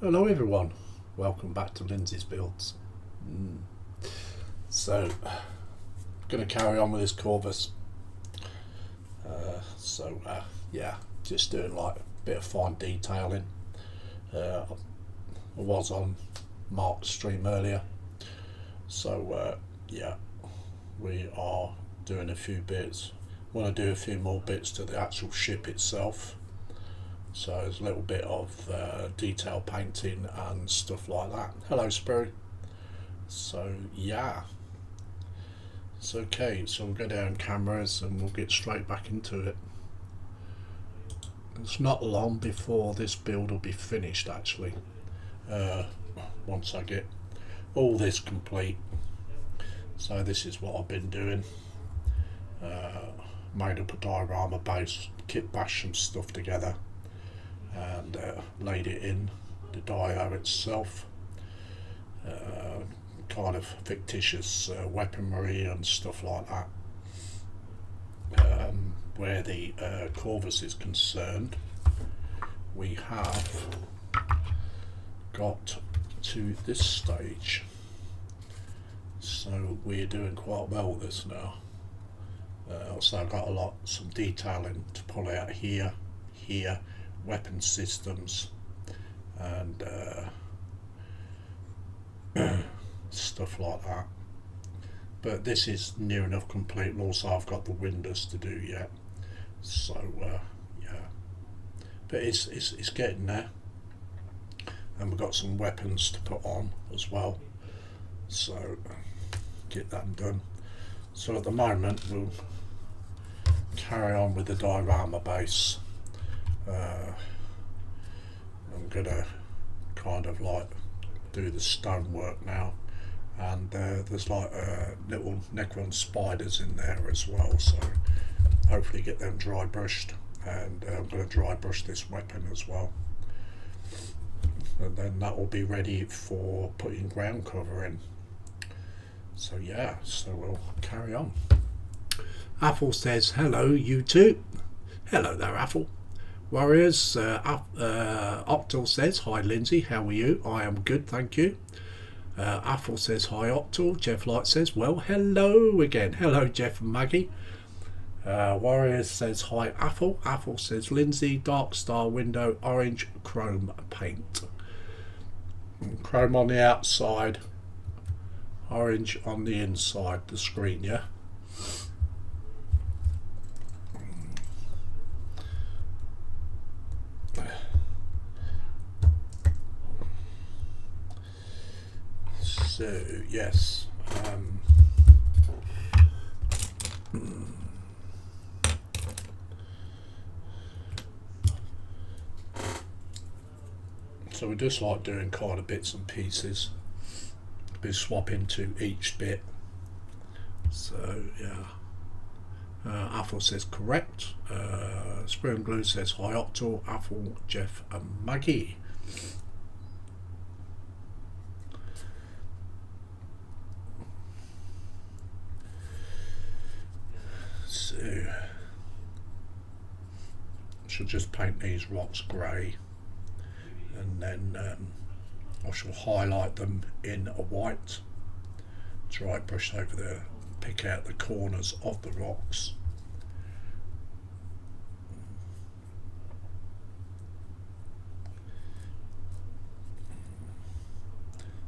Hello everyone, welcome back to Lindsay's Builds. So, going to carry on with this Corvus. Yeah, just doing like a bit of fine detailing. I was on Mark's stream earlier, so yeah, we are doing a few bits. Want to do a few more bits to the actual ship itself. So there's a little bit of detail painting and stuff like that. Hello, Spirit. So yeah, it's okay. So we'll go down cameras and we'll get straight back into it. It's not long before this build will be finished actually. Once I get all this complete. So this is what I've been doing. Made up a diorama base, kit bashed some stuff together and laid it in the dio itself. Kind of fictitious weaponry and stuff like that. Where the Corvus is concerned, we have got to this stage, so we're doing quite well with this now. So I've got some detailing to pull out here, weapon systems and stuff like that. But this is near enough complete, and also I've got the windows to do yet. So yeah, but it's getting there, and we've got some weapons to put on as well. So get that done. So at the moment we'll carry on with the diorama base. I'm gonna kind of like do the stonework now, and there's like little Necron spiders in there as well, so hopefully get them dry brushed, and I'm going to dry brush this weapon as well, and then that will be ready for putting ground cover in. So yeah, so we'll carry on. Apple says hello YouTube. Hello there, Apple. Warriors, Octal says hi Lindsay, how are you? I am good, thank you. Apple says hi Octal. Jeff Light says well hello again. Hello Jeff and Maggie. Warriors says hi Apple. Apple says Lindsay, Dark Star window, orange chrome paint. Chrome on the outside, orange on the inside the screen, yeah? So yes, so we just like doing kind of bits and pieces, be swapping to each bit. So yeah, Apple says correct. Spoon Glue says hi Octal, Apple, Jeff and Maggie. So shall just paint these rocks grey, and then I shall highlight them in a white, dry brush over there, pick out the corners of the rocks.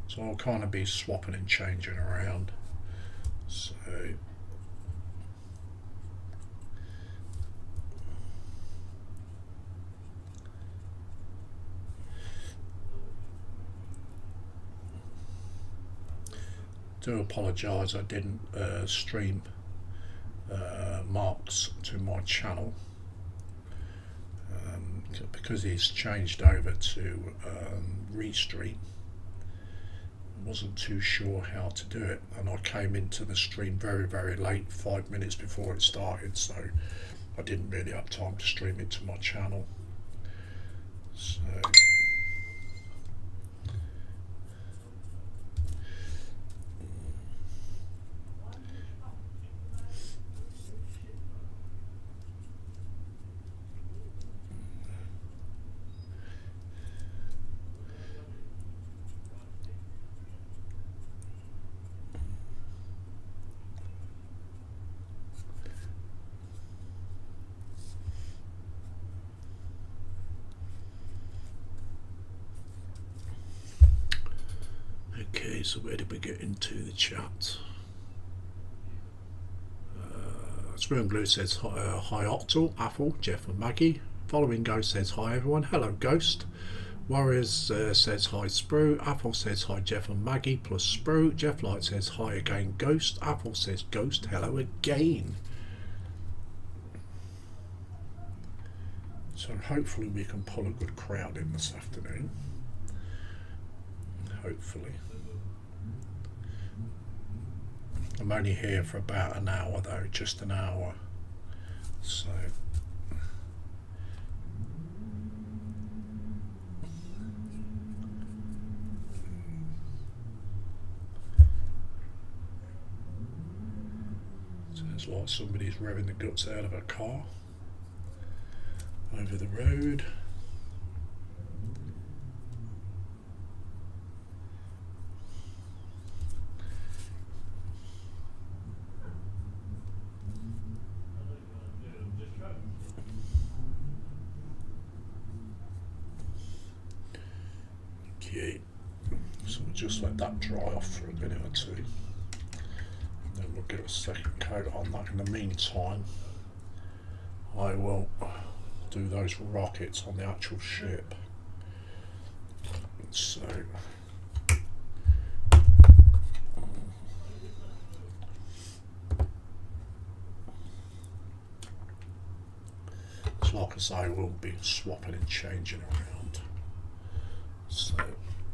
So I'll kind of be swapping and changing around. So do apologise, I didn't stream Mark's to my channel because he's changed over to Restream. Wasn't too sure how to do it, and I came into the stream very late, 5 minutes before it started, so I didn't really have time to stream it to my channel. So Okay, so where did we get into the chat? Spoon Glue says hi Octal, Apple, Jeff and Maggie. Following Ghost says hi everyone. Hello Ghost. Warriors says hi Sprue. Apple says hi Jeff and Maggie plus Sprue. Jeff Light says hi again Ghost. Apple says Ghost hello again. So hopefully we can pull a good crowd in this afternoon. Hopefully. I'm only here for about an hour though, just an hour. So sounds like somebody's revving the guts out of a car over the road. Okay, so we'll just let that dry off for a minute or two. Then we'll get a second coat on that. In the meantime, I will do those rockets on the actual ship. So like I say, we'll be swapping and changing around. So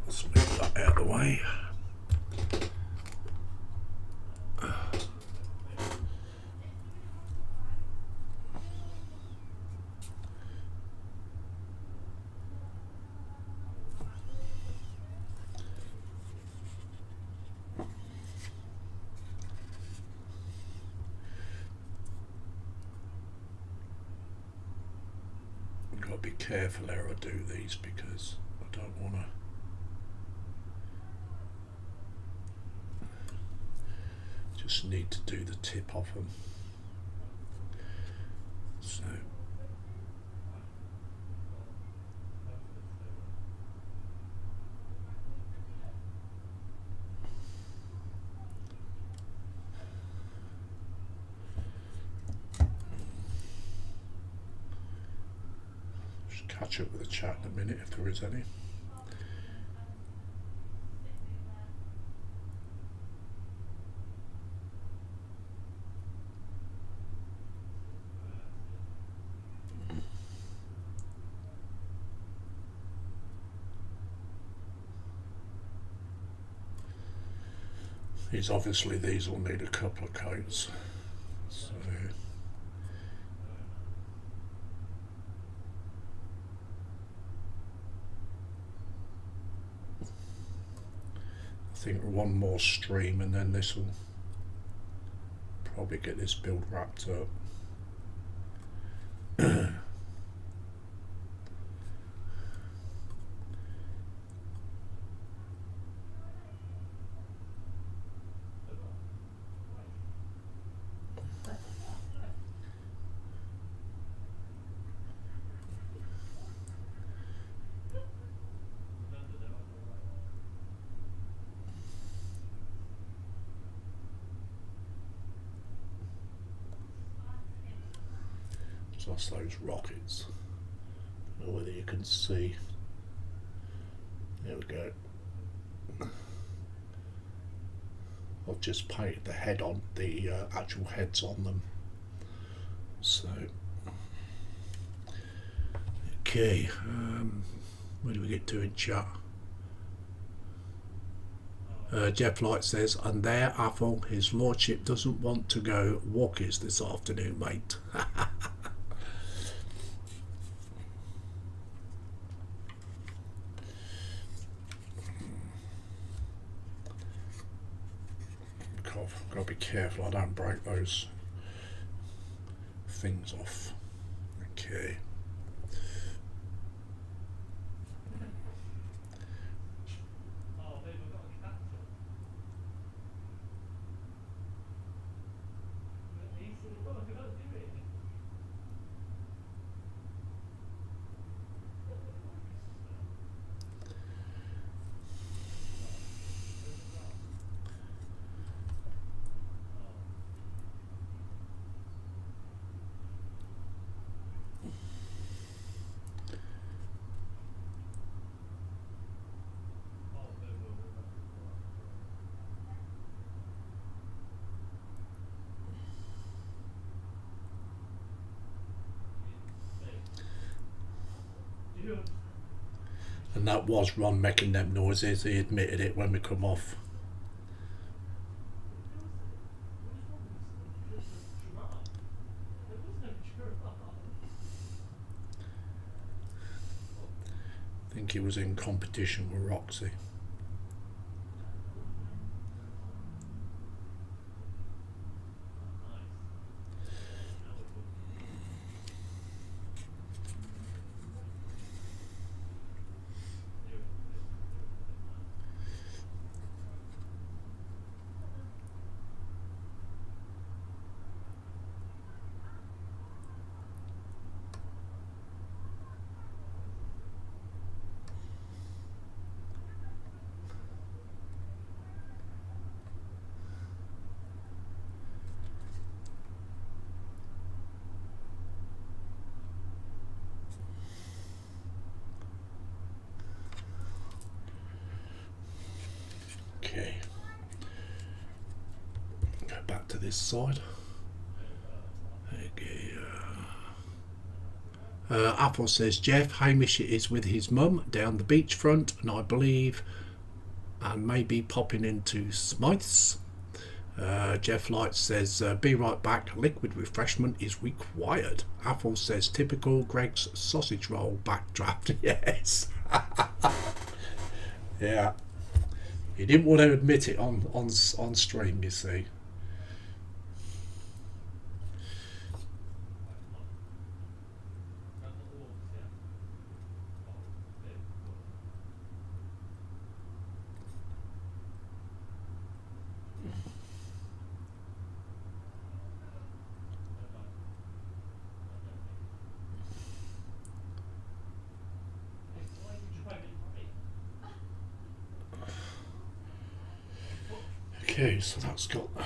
let's move that out of the way. Got to be careful how I do these because I don't want to. Just need to do the tip of them. So. Catch up with the chat in a minute if there is any. These will need a couple of coats. So I think one more stream and then this will probably get this build wrapped up. That's those rockets. I don't know whether you can see. There we go. I've just painted the head on, the actual heads on them. So, okay, where do we get to in chat? Jeff Light says, and there, Apple, his lordship doesn't want to go walkies this afternoon, mate. Got to be careful I don't break those things off. Okay. And that was Ron making them noises. He admitted it when we come off. I think he was in competition with Roxy. Okay, go back to this side. Okay. Apple says Jeff Hamish is with his mum down the beachfront, and I believe, and maybe popping into Smythe's. Jeff Light says, be right back, liquid refreshment is required. Apple says, typical Greg's sausage roll backdraft. Yes. Yeah. He didn't want to admit it on stream, you see. Okay, so that's got the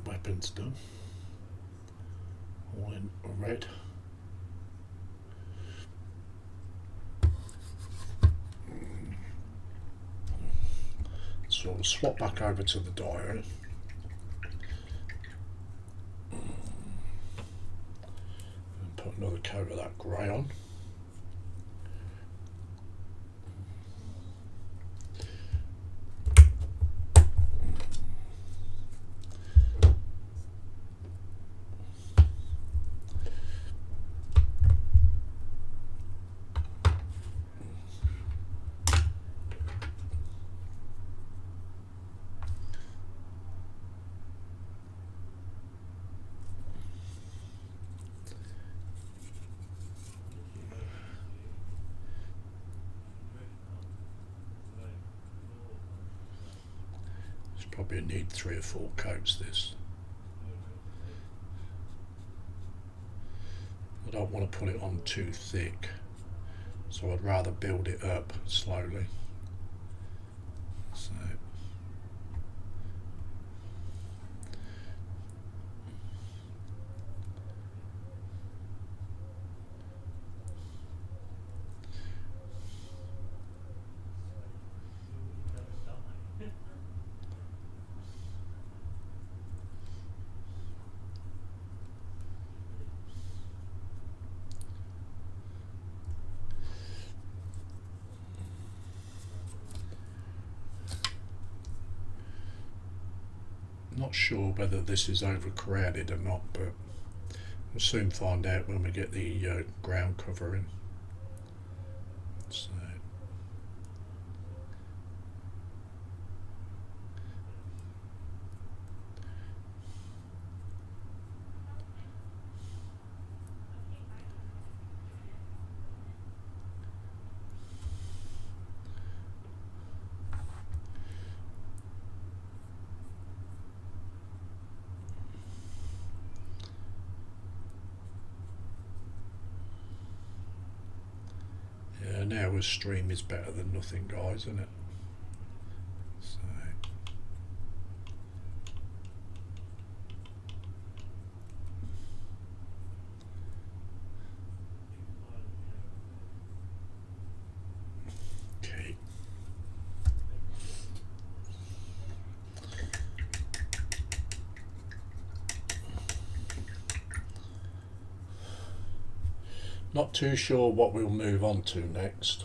weapons done. All in red. So we'll swap back over to the diary. And put another coat of that grey on. Probably need 3 or 4 coats this. I don't want to put it on too thick, so I'd rather build it up slowly. So not sure whether this is overcrowded or not, but we'll soon find out when we get the ground cover in. So now a stream is better than nothing, guys, isn't it? So okay. Not too sure what we'll move on to next,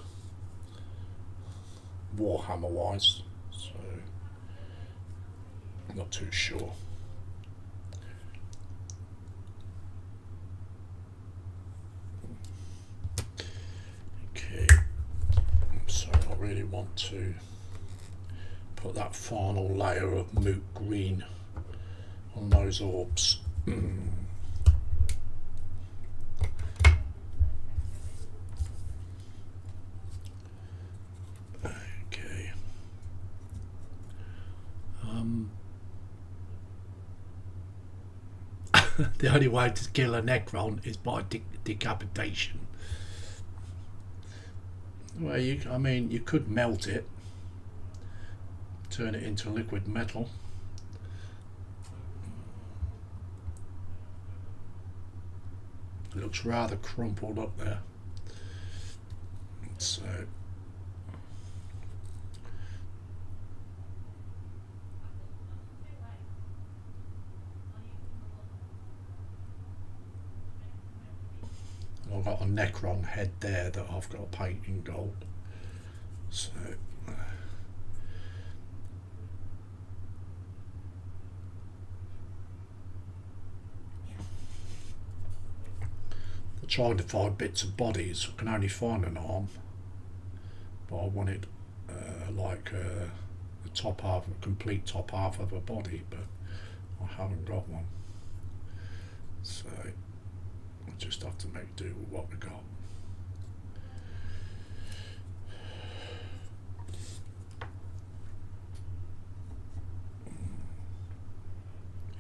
Warhammer wise, so not too sure. Okay, so I really want to put that final layer of moot green on those orbs. Okay. The only way to kill a Necron is by decapitation. Well, I mean, you could melt it, turn it into liquid metal. It looks rather crumpled up there. So I've got a Necron head there that I've got to paint in gold. So I'm trying to find bits of bodies. I can only find an arm, but I wanted like the top half, a complete top half of a body, but I haven't got one. So I just have to make do with what we got.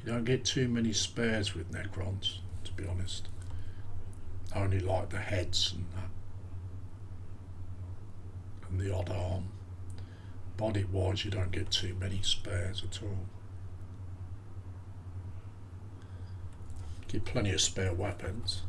You don't get too many spares with Necrons, to be honest. I only like the heads and that, and the odd arm. Body wise, you don't get too many spares at all. Get plenty of spare weapons.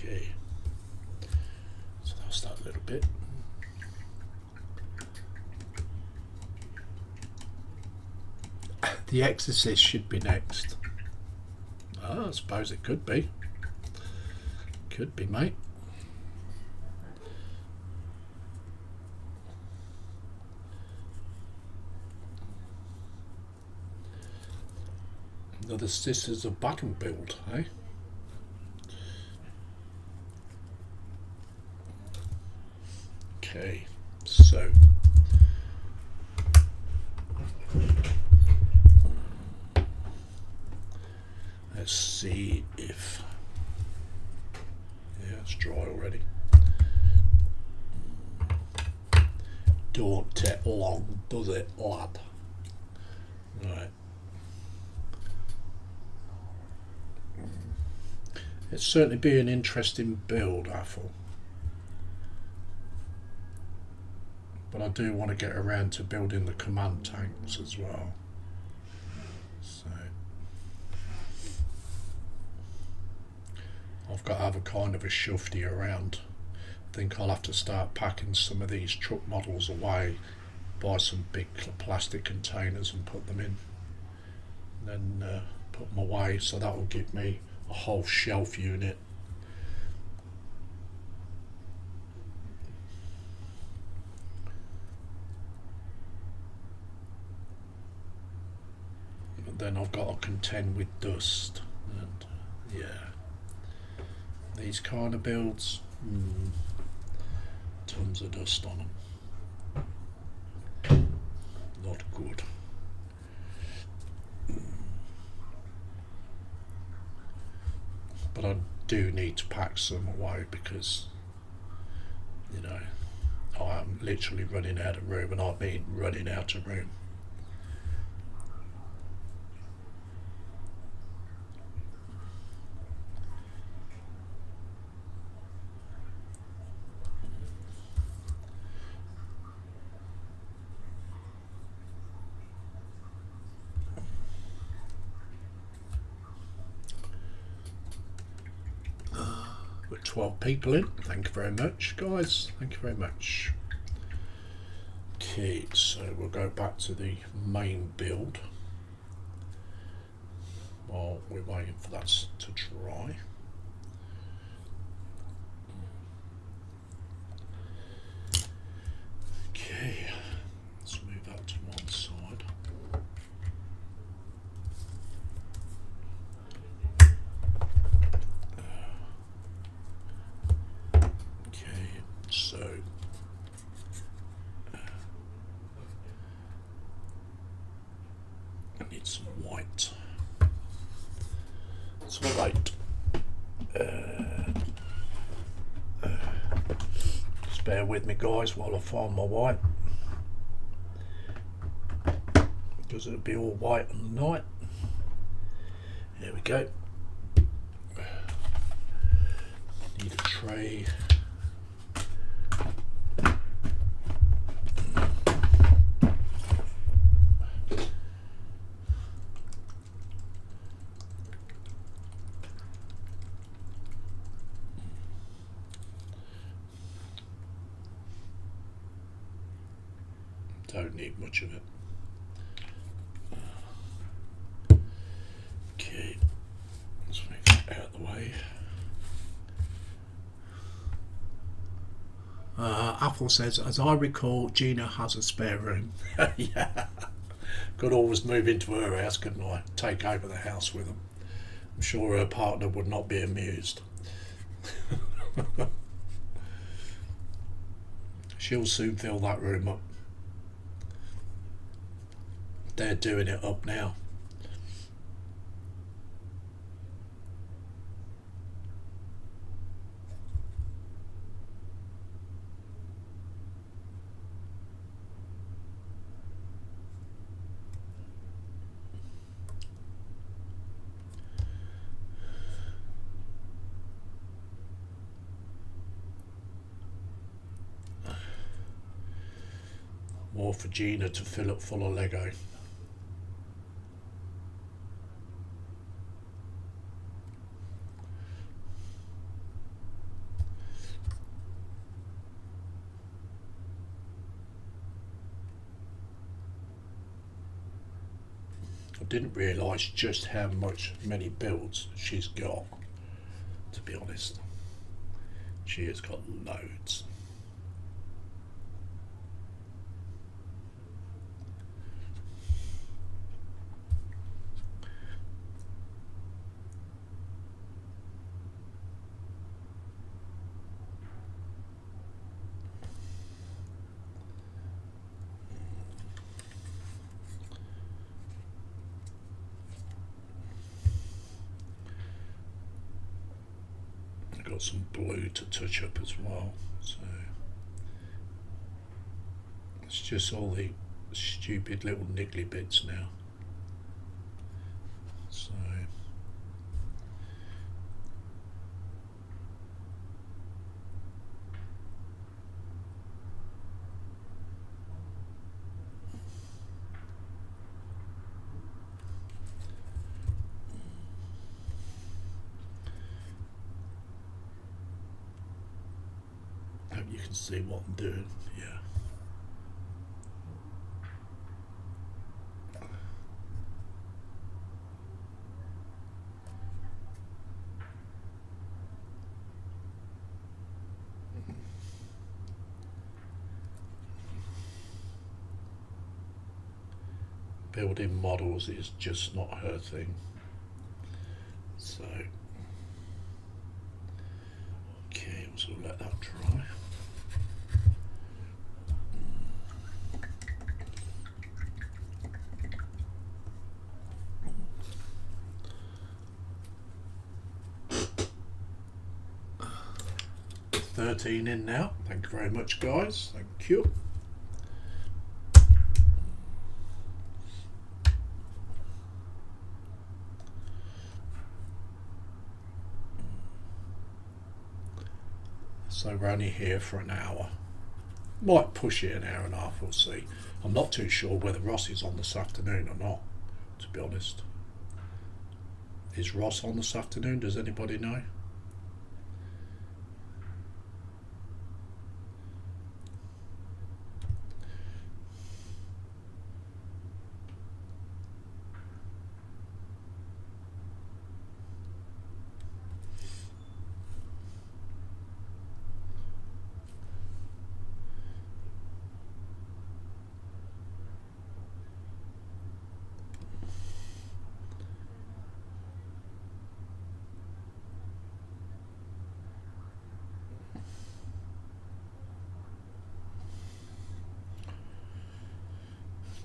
Okay, so that's that little bit. The Exorcist should be next. Oh, I suppose it could be. Could be, mate. Another Sisters of Battle build, eh? Okay, so let's see if, yeah, it's dry already. Don't take long, does it, lad? Right. It'd certainly be an interesting build, I thought. But I do want to get around to building the command tanks as well. So I've got to have a kind of a shufty around. I think I'll have to start packing some of these truck models away, buy some big plastic containers and put them in, and then put them away, so that will give me a whole shelf unit. But then I've got to contend with dust, and yeah, these kind of builds, tons of dust on them. Not good. But do need to pack some away because, you know, I am literally running out of room, and I mean running out of room. With 12 people in, thank you very much, guys. Thank you very much. Okay, so we'll go back to the main build while we're waiting for that to dry. Okay, let's move that to one side. Okay, so I need some white. Some white. Just bear with me, guys, while I find my white, because it'll be all white on the night. There we go. Need a tray. Don't need much of it. Okay, let's make that out of the way. Apple says, as I recall, Gina has a spare room. Yeah, could always move into her house, couldn't I? Take over the house with them. I'm sure her partner would not be amused. She'll soon fill that room up. They're doing it up now. More for Gina to fill up full of Lego. I didn't realise just how many builds she's got, to be honest. She has got loads. Got some blue to touch up as well, so it's just all the stupid little niggly bits now. So hope you can see what I'm doing. Yeah. Building models is just not her thing. So, okay, so we'll let that dry. 13 in now. Thank you very much, guys. Thank you. So we're only here for an hour. Might push it an hour and a half, we'll see. I'm not too sure whether Ross is on this afternoon or not, to be honest. Is Ross on this afternoon? Does anybody know?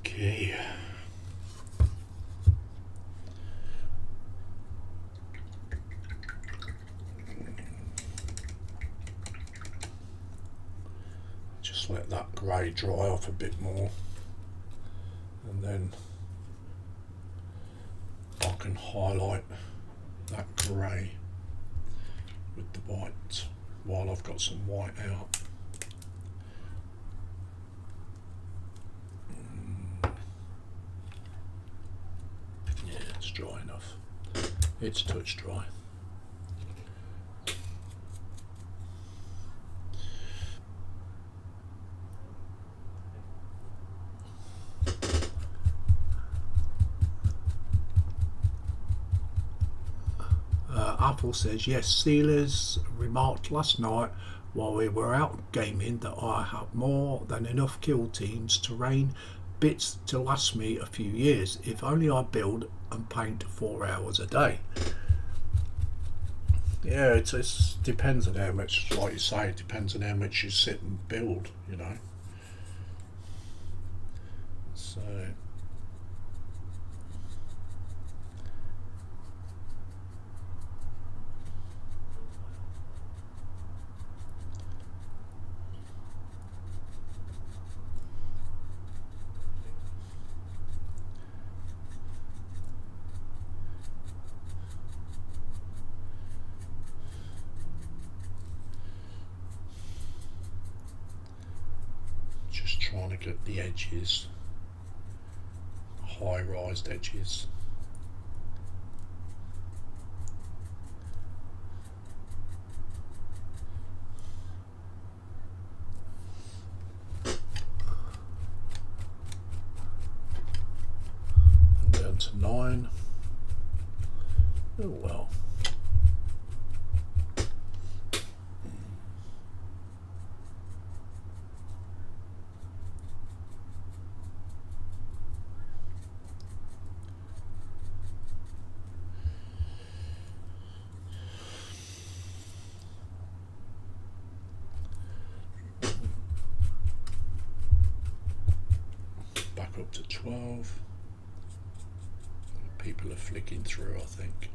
Okay. Just let that grey dry off a bit more, and then I can highlight that grey with the white while I've got some white out. Yeah, it's dry enough. It's touch dry. Apple says, yes, Sealers remarked last night while we were out gaming that I have more than enough kill teams to rain bits to last me a few years, if only I build and paint 4 hours a day. Yeah, it depends on how much, like you say, it depends on how much you sit and build, you know. So just trying to get the edges, high-rised edges. And down to 9. Oh well. Up to 12. People are flicking through, I think.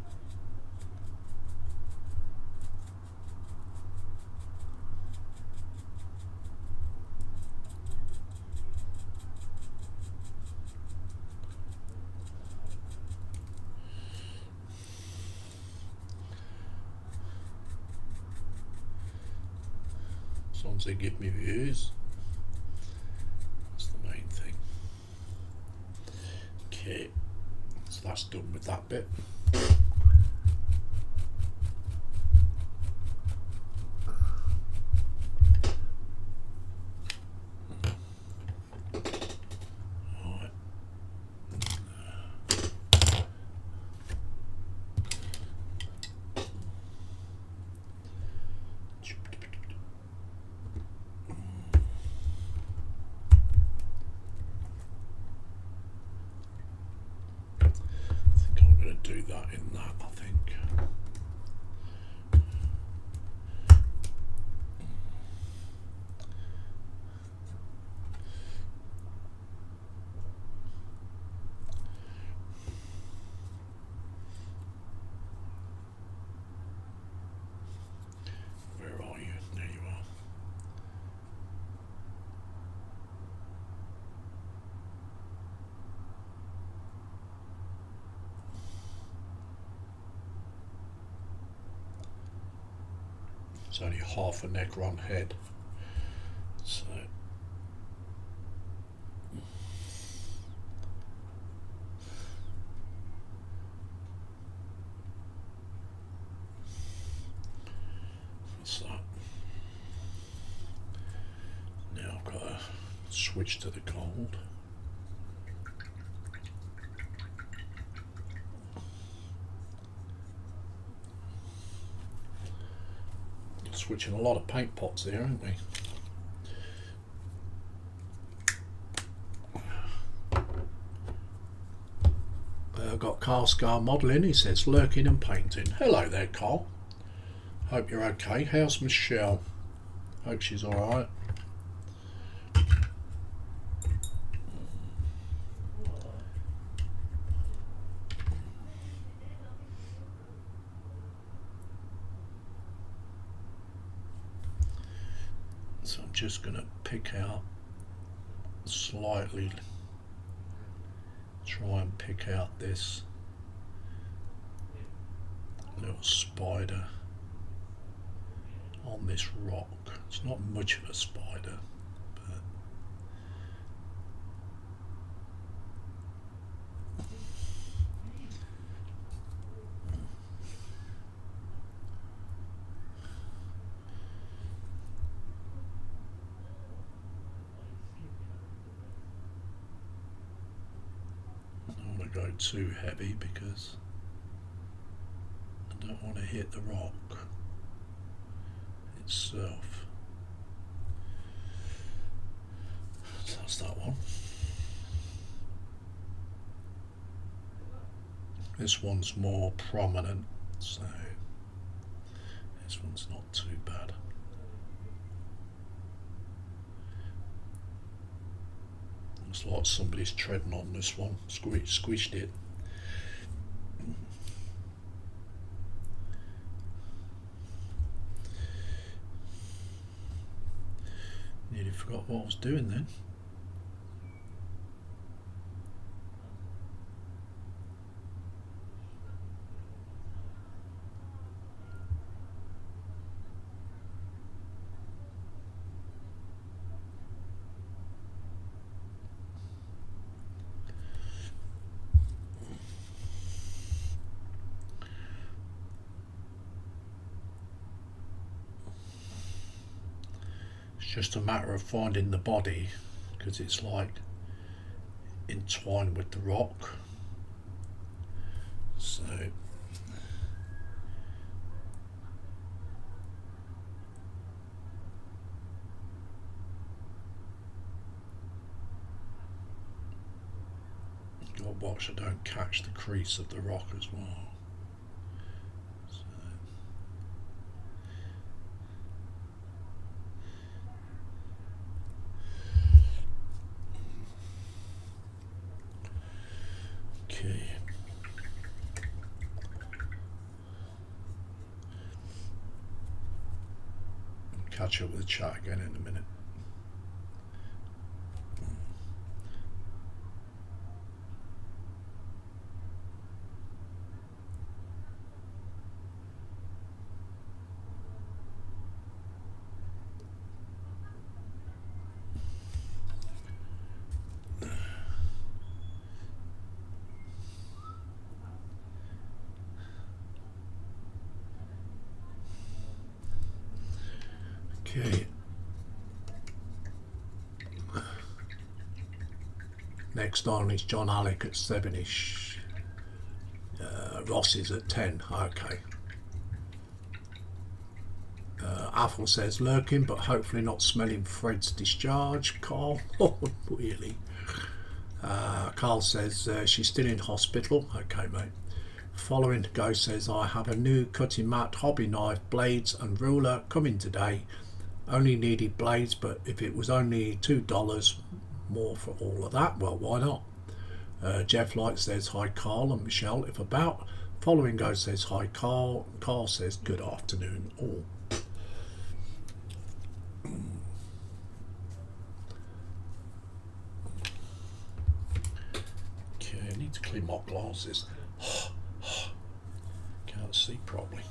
As long as they give me views. Okay, so that's done with that bit. Right. Do that in that. It's only half a Necron head. So now I've got to switch to the gold. Switching a lot of paint pots there, aren't we? I've got Carl Scar modelling. He says lurking and painting. Hello there, Carl. Hope you're okay. How's Michelle? Hope she's alright. So I'm just going to pick out slightly, try and pick out this little spider on this rock. It's not much of a spider, but I don't want to go too heavy because I don't want to hit the rock itself. So that's that one. This one's more prominent, so this one's not too bad. Looks like somebody's treading on this one, squished it. Nearly forgot what I was doing then. Just a matter of finding the body because it's like entwined with the rock. So got to watch I don't catch the crease of the rock as well. Catch up with the chat again in a minute. Okay. Next on is John Alec at 7ish. Ross is at 10. Okay. Athel says lurking, but hopefully not smelling Fred's discharge. Carl, oh really? Carl says she's still in hospital. Okay, mate. Following to go says I have a new cutting mat, hobby knife, blades and ruler coming today. Only needed blades, but if it was only $2 more for all of that, well, why not? Jeff Light says hi Carl and Michelle if about. Following go says hi Carl. Carl says good afternoon all. Okay, I need to clean my glasses. Can't see properly.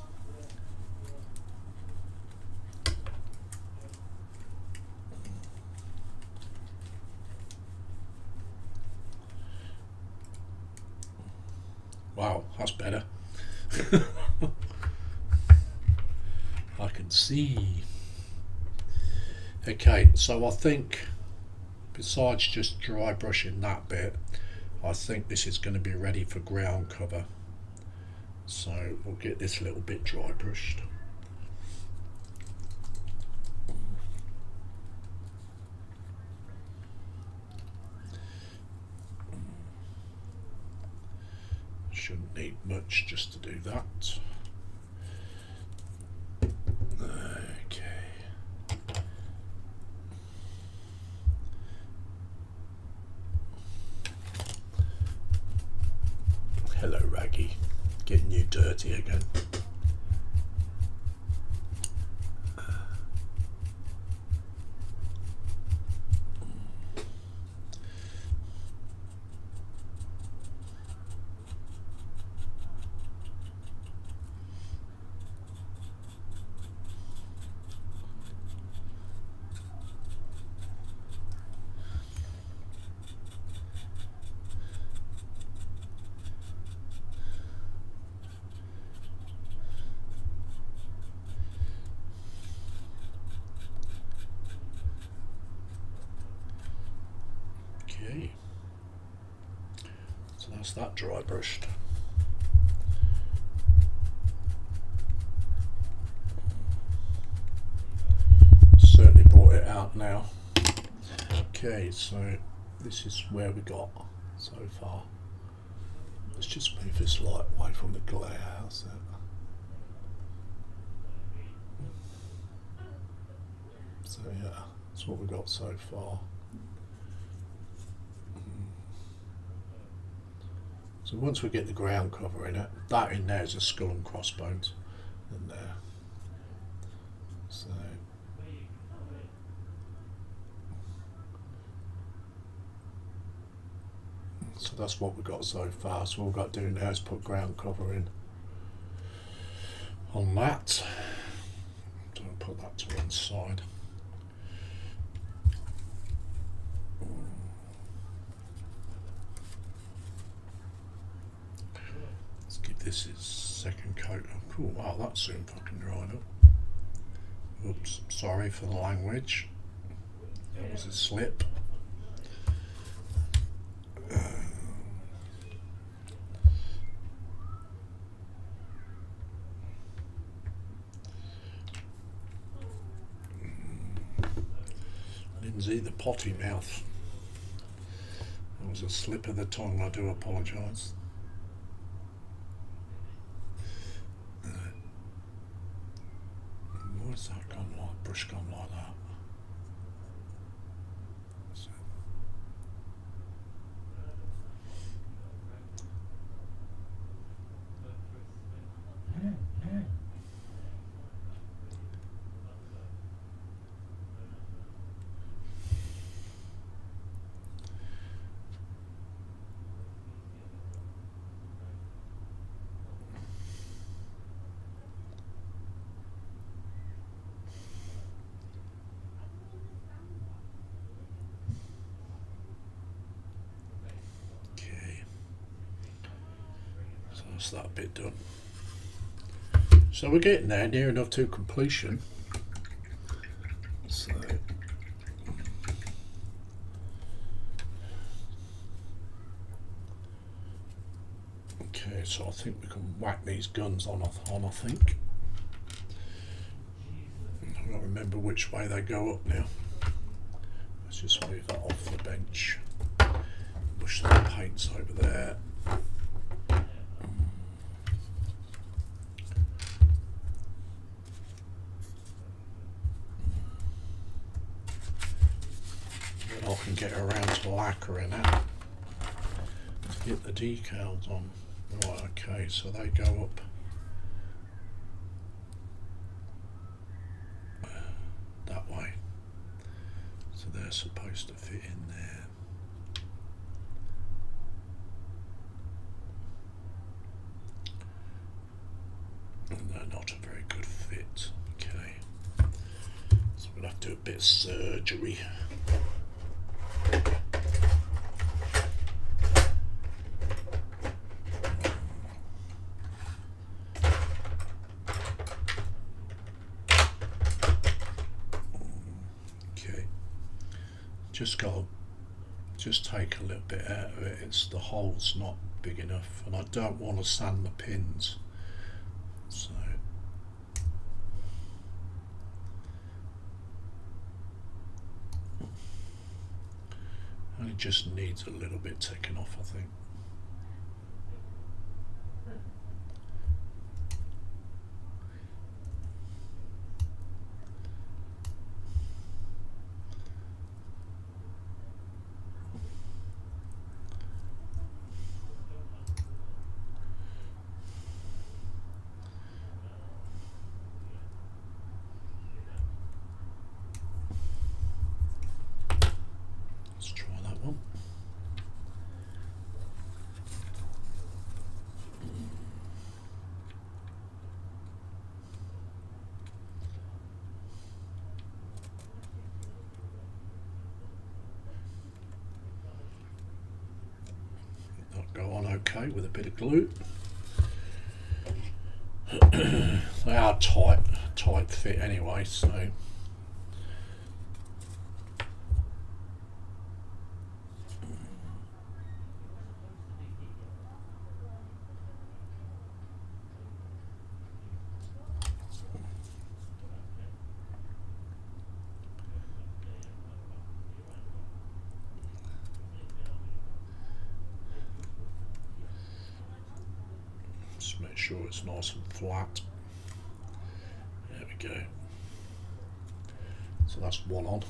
Wow, that's better. I can see. Okay, so I think besides just dry brushing that bit, I think this is going to be ready for ground cover. So we'll get this little bit dry brushed. Shouldn't need much just to do that. Okay. Hello, Raggy. Getting you dirty again. Okay, so that's that dry brushed. Certainly brought it out now. Okay, so this is where we got so far. Let's just move this light away from the glare. How's that? So yeah, that's what we've got so far. So once we get the ground cover in it, that in there is a skull and crossbones in there. So that's what we've got so far. So all we've got to do now is put ground cover in on that. So I'll put that to one side. Let's give this its second coat. Oh, cool, wow, that's soon fucking dried up. Oops, sorry for the language. That was a slip. Lindsay, the potty mouth. That was a slip of the tongue, I do apologise. What's that gone like? Brush gone like that? That's that bit done. So we're getting there, near enough to completion. So okay, so I think we can whack these guns on, I think. I don't remember which way they go up now. Let's just move that off the bench. Push the paints over there. I can get around to lacquering it to get the decals on. Right, okay, so they go up that way. So they're supposed to fit in there. And they're not a very good fit. Okay. So we'll have to do a bit of surgery. just got to just take a little bit out of it. It's the hole's not big enough, and I don't want to sand the pins, so it just needs a little bit taken off, I think. Go on okay with a bit of glue. They are tight fit anyway, so make sure it's nice and flat. There we go. So that's one on.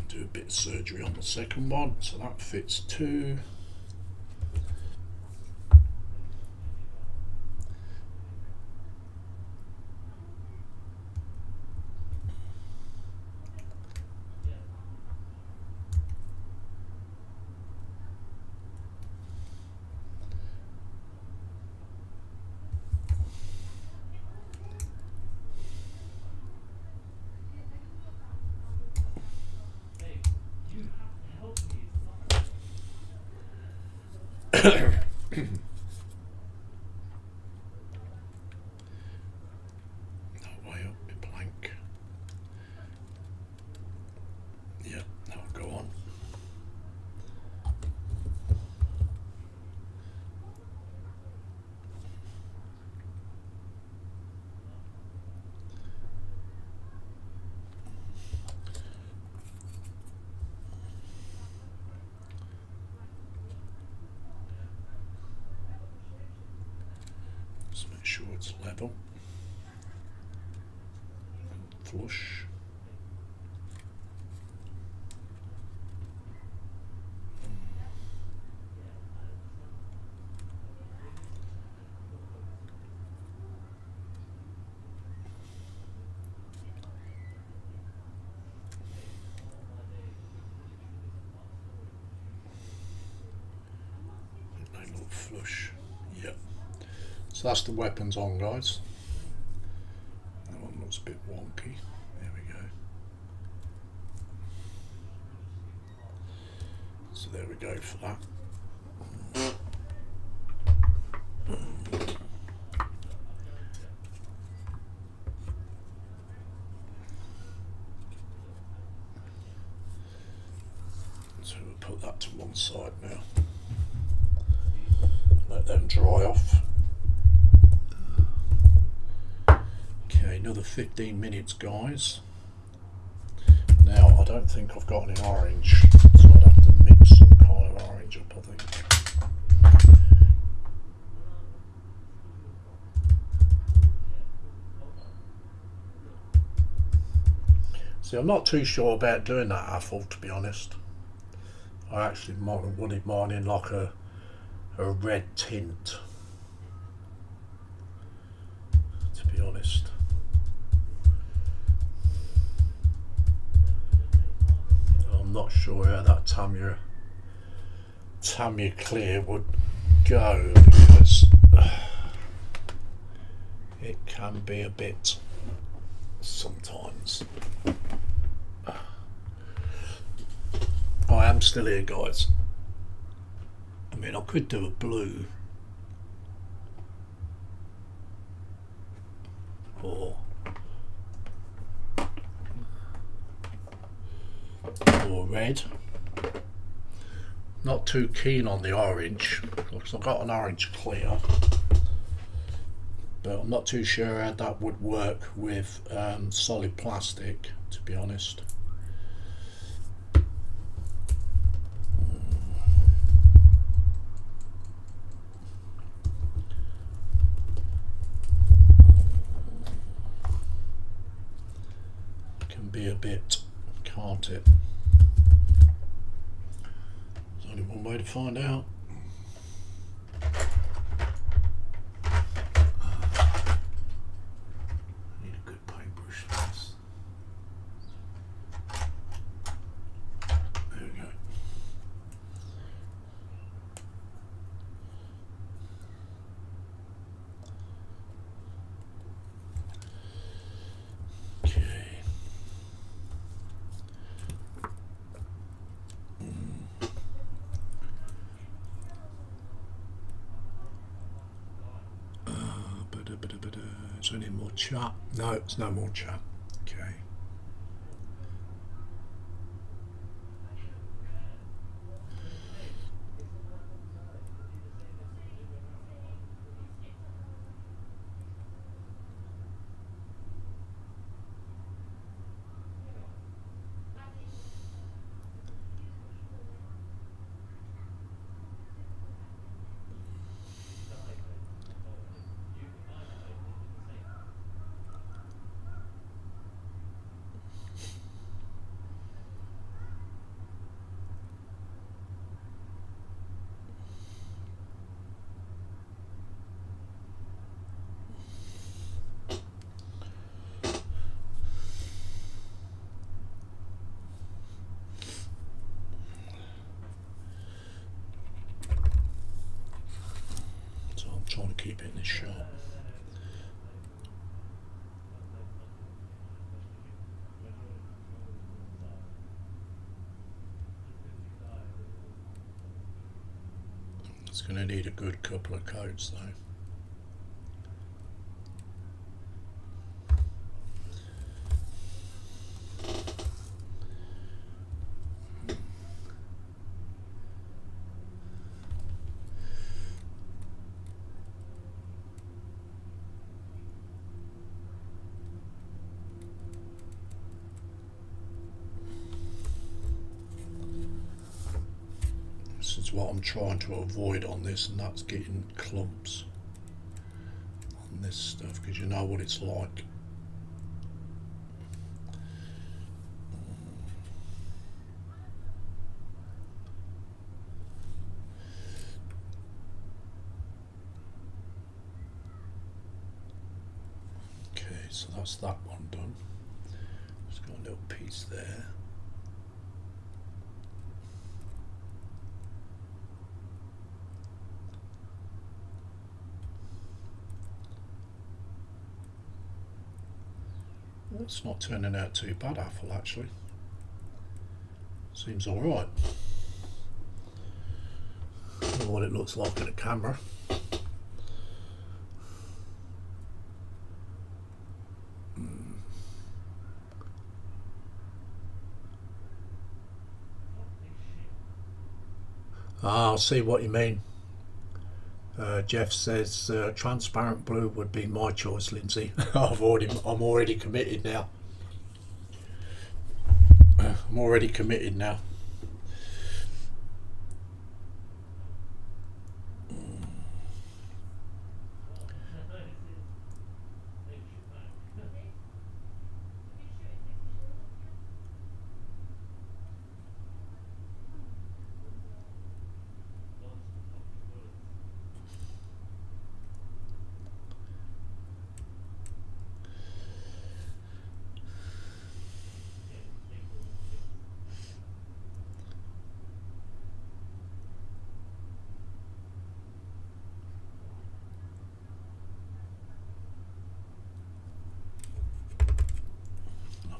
Do a bit of surgery on the second one, so that fits two. That way up, be blank. Yeah, that'll go on. Make sure it's level and flush. They look flush. Yep. So that's the weapons on, guys. That one looks a bit wonky. There we go. So there we go for that. So we'll put that to one side now. Let them dry off. Another 15 minutes, guys. Now I don't think I've got any orange, so I'd have to mix some kind of orange up, I think. See, I'm not too sure about doing that apple, to be honest. I actually wanted mine in like a red tint, to be honest. I'm not sure how that Tamiya clear would go, because it can be a bit sometimes. I am still here, guys. I mean, I could do a blue, or red. Not too keen on the orange because I've got an orange clear, but I'm not too sure how that would work with solid plastic, to be honest. Can be a bit, can't it? There's only one way to find out. Is there any more chat? No, it's no more chat. Okay. Trying to keep it in this shot. It's going to need a good couple of coats though. This is what I'm trying to avoid on this, and that's getting clumps on this stuff, because you know what it's like. Okay, so that's that one done. Just got a little piece there. It's not turning out too bad, Apple, actually. Seems alright. I don't know what it looks like in the camera. Ah, I'll see what you mean. Jeff says transparent blue would be my choice, Lindsay. I'm already committed now. I'm already committed now.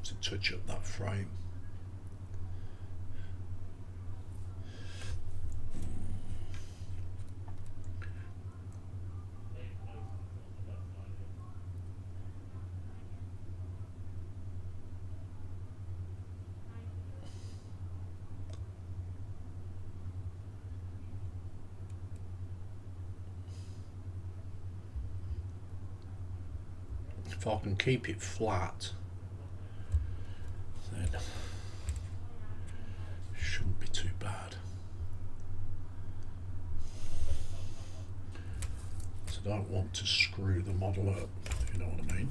To touch up that frame. if I can keep it flat, then it shouldn't be too bad. So I don't want to screw the model up, if you know what I mean.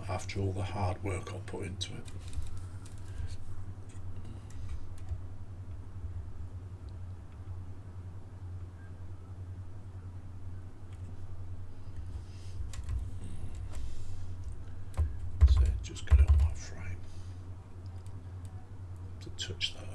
After all the hard work I put into it. So just get it on that frame to touch that up.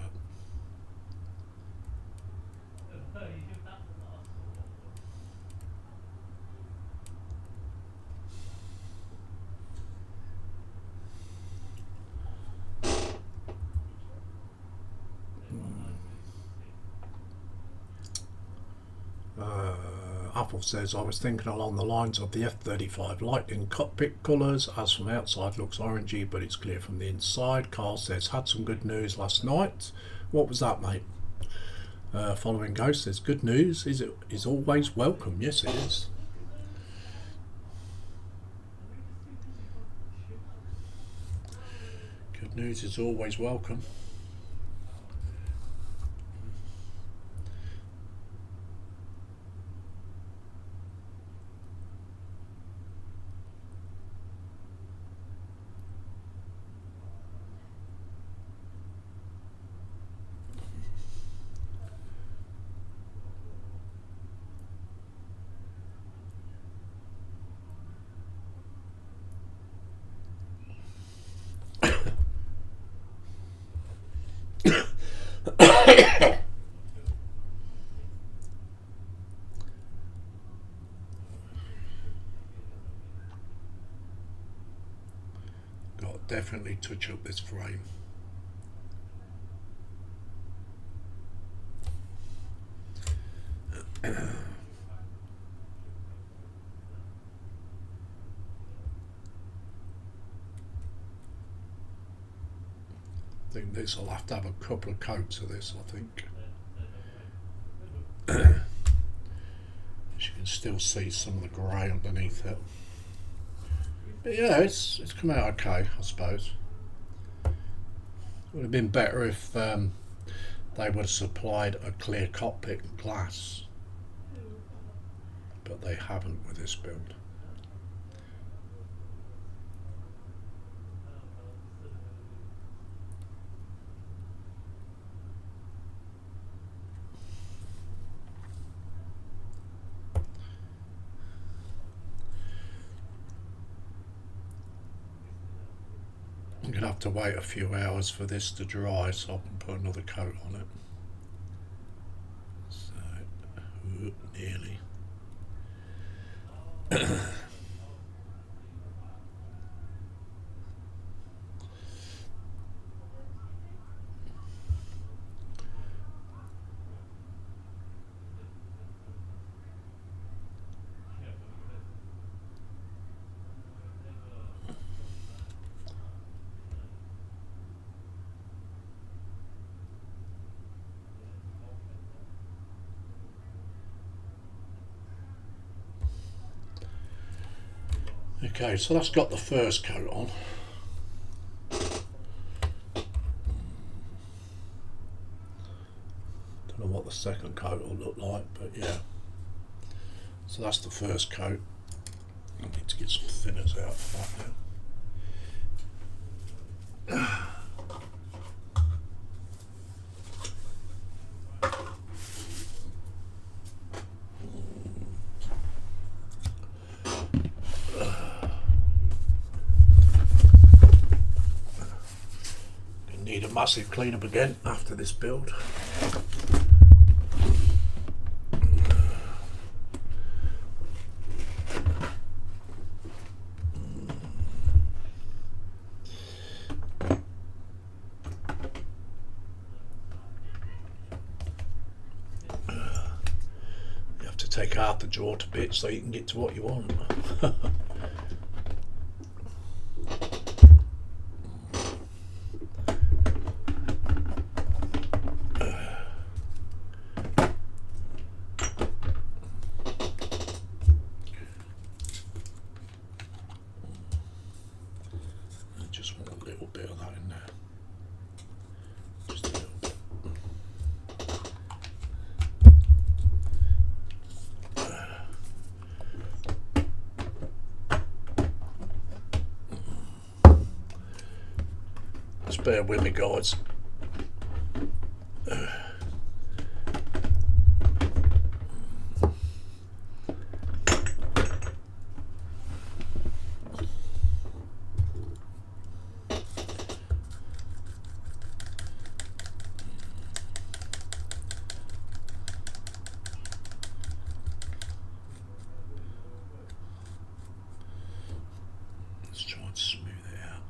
Apple says, I was thinking along the lines of the F-35 Lightning cockpit colours, as from outside looks orangey but it's clear from the inside. Carl says, had some good news last night. What was that, mate? Following Ghost says, good news is always welcome. Yes, it is. Good news is always welcome. Got to definitely touch up this frame. I think this will have to have a couple of coats of this, I think. As you can still see some of the grey underneath it. But yeah, it's come out okay, I suppose. It would have been better if they would have supplied a clear cockpit glass. But they haven't with this build. I'm going to have to wait a few hours for this to dry so I can put another coat on it. So, nearly. Okay, so that's got the first coat on. Don't know what the second coat will look like, but yeah. So that's the first coat. I need to get some thinners out for that now. Need a massive cleanup again after this build. You have to take out the jaw to bits so you can get to what you want. bear with me, guys. Let's try and smooth it out.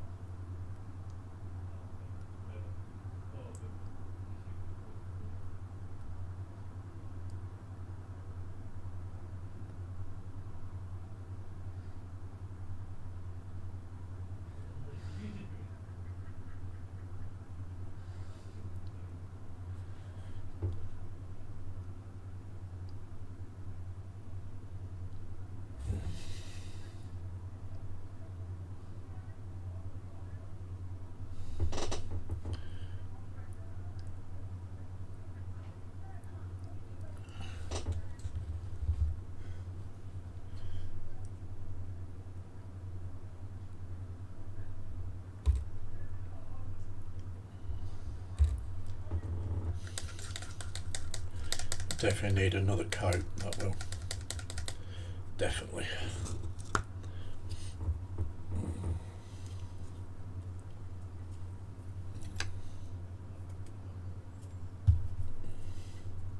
Definitely need another coat, that will. Definitely.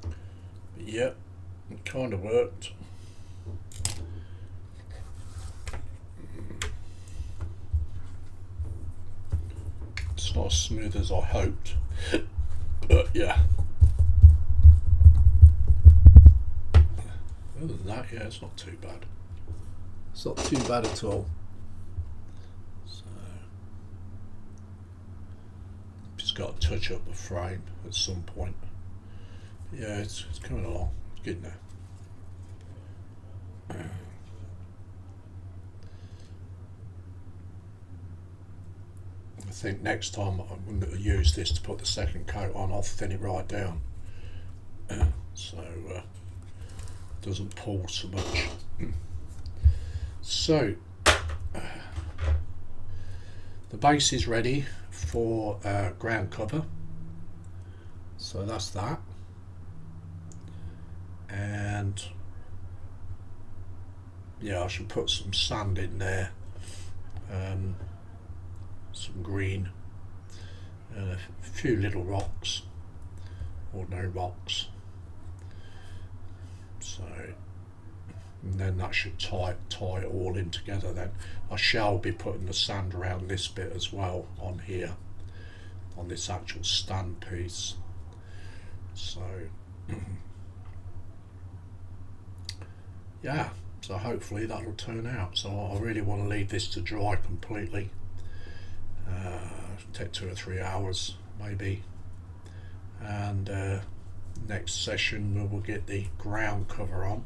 But yeah, it kind of worked. It's not as smooth as I hoped, but yeah. Other than that, yeah, it's not too bad. It's not too bad at all. So, just got to touch up the frame at some point. But yeah, it's coming along. It's good now. I think next time I'm going to use this to put the second coat on. I'll thin it right down. So doesn't pull so much. So the base is ready for ground cover, so that's that. And yeah, I should put some sand in there, some green, and a few little rocks, ordinary rocks. So, and then that should tie it all in together. Then I shall be putting the sand around this bit as well on here, on this actual stand piece. So yeah, so hopefully that'll turn out. So I really want to leave this to dry completely. Take 2 or 3 hours maybe, and next session we will get the ground cover on,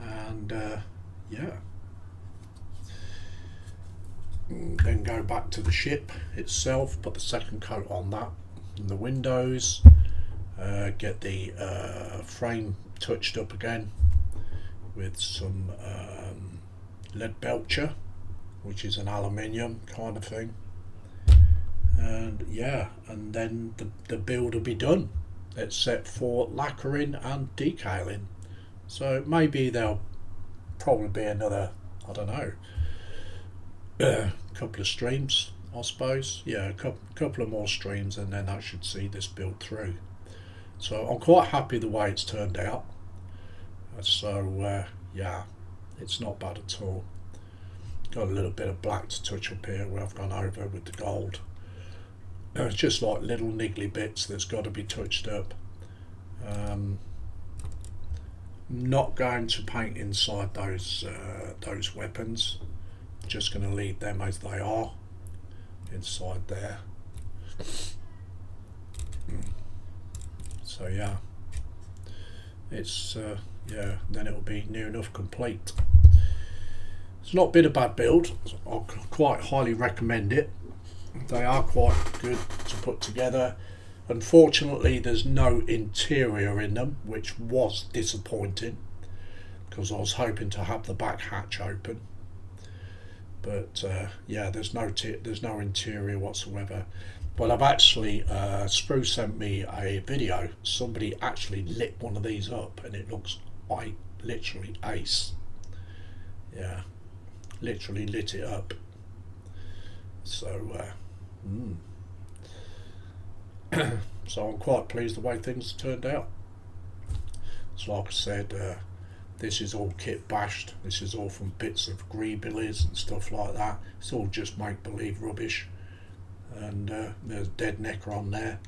and yeah, then go back to the ship itself, put the second coat on that and the windows, get the frame touched up again with some lead belcher, which is an aluminium kind of thing, and yeah, and then the build will be done, except for lacquering and decaling. So maybe there'll probably be another, I don't know, couple of streams, I suppose. Yeah, a couple of more streams, and then that should see this build through. So I'm quite happy the way it's turned out. So yeah, it's not bad at all. Got a little bit of black to touch up here where I've gone over with the gold. It's just like little niggly bits that's got to be touched up. Not going to paint inside those weapons. Just going to leave them as they are inside there. So yeah, it's yeah, then it'll be near enough complete. It's not been a bad build. I quite highly recommend it. They are quite good to put together. Unfortunately, there's no interior in them, which was disappointing because I was hoping to have the back hatch open. But yeah, there's no interior whatsoever. But I've actually Sprue sent me a video. Somebody actually lit one of these up, and it looks like literally ace. Yeah, literally lit it up. So so I'm quite pleased the way things turned out. So like I said, this is all kit bashed. This is all from bits of Greebillies and stuff like that. It's all just make believe rubbish. And there's a dead Necron there.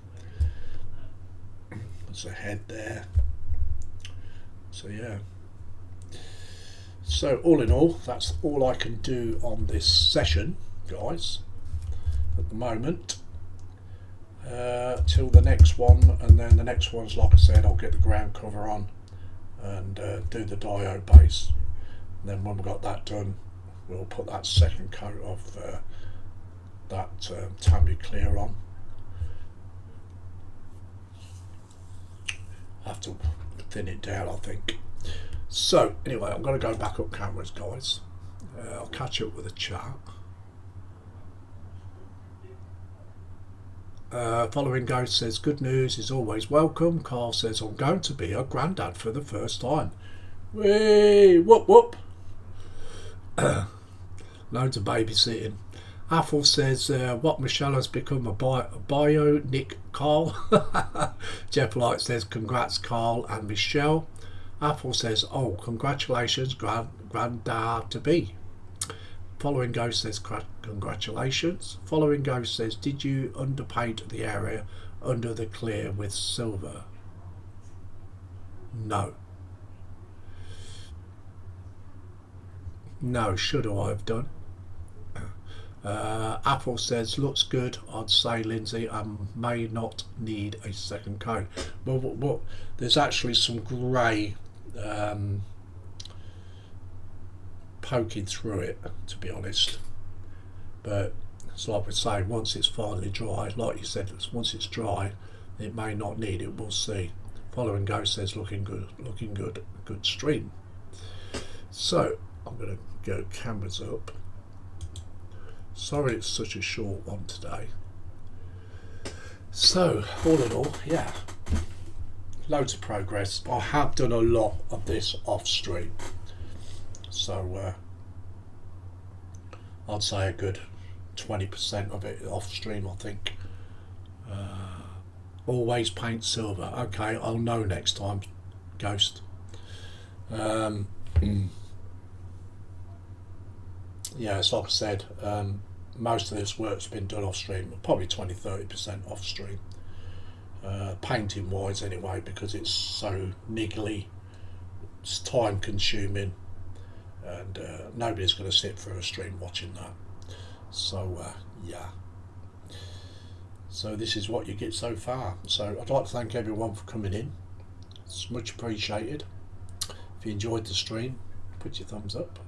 There's a head there. So yeah. So all in all, that's all I can do on this session, guys, at the moment. Till the next one, and then the next one's, like I said, I'll get the ground cover on and do the Dio base. And then when we've got that done, we'll put that second coat of that Tammy Clear on. Have to thin it down, I think. So anyway, I'm going to go back up cameras, guys. I'll catch up with the chat. Following Ghost says, good news is always welcome. Carl says, I'm going to be a granddad for the first time. Whee! Whoop whoop! Loads of babysitting. Apple says, what Michelle has become a bio, Nick Carl. Jeff Light says, congrats Carl and Michelle. Apple says, oh, congratulations, granddad to be. Following Ghost says, congratulations. Following Ghost says, did you underpaint the area under the clear with silver? No. No, should I have done? Apple says, looks good. I'd say, Lindsay, I may not need a second coat. Well, there's actually some grey poking through it, to be honest. But it's like we say, once it's finally dry, like you said, once it's dry, it may not need it. We'll see. Following Ghost says, looking good, good stream. So I'm going to go cameras up. Sorry it's such a short one today. So all in all, yeah, loads of progress. I have done a lot of this off stream, so I'd say a good 20% of it off stream, I think. Always paint silver. Okay, I'll know next time, Ghost. Yeah, it's like I said, most of this work's been done off stream, probably 20-30% off stream, painting wise anyway, because it's so niggly, it's time consuming, and nobody's going to sit through a stream watching that. So yeah, so this is what you get so far. So I'd like to thank everyone for coming in. It's much appreciated. If you enjoyed the stream, put your thumbs up.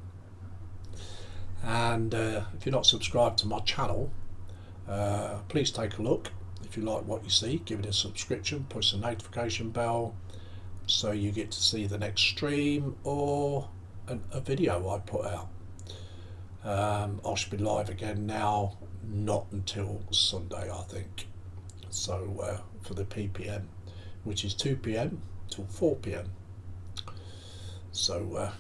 And if you're not subscribed to my channel, please take a look. If you like what you see, give it a subscription, push the notification bell so you get to see the next stream or a video I put out. I should be live again now, not until Sunday, I think. So for the PPM, which is 2 PM till 4 PM. So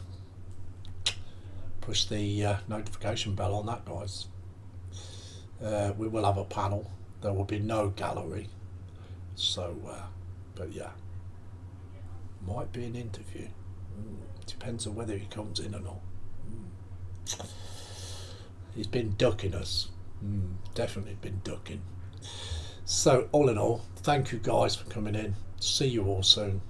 push the notification bell on that, guys. We will have a panel. There will be no gallery. So, but yeah, might be an interview. Depends on whether he comes in or not. He's been ducking us. Definitely been ducking. So all in all, thank you guys for coming in. See you all soon.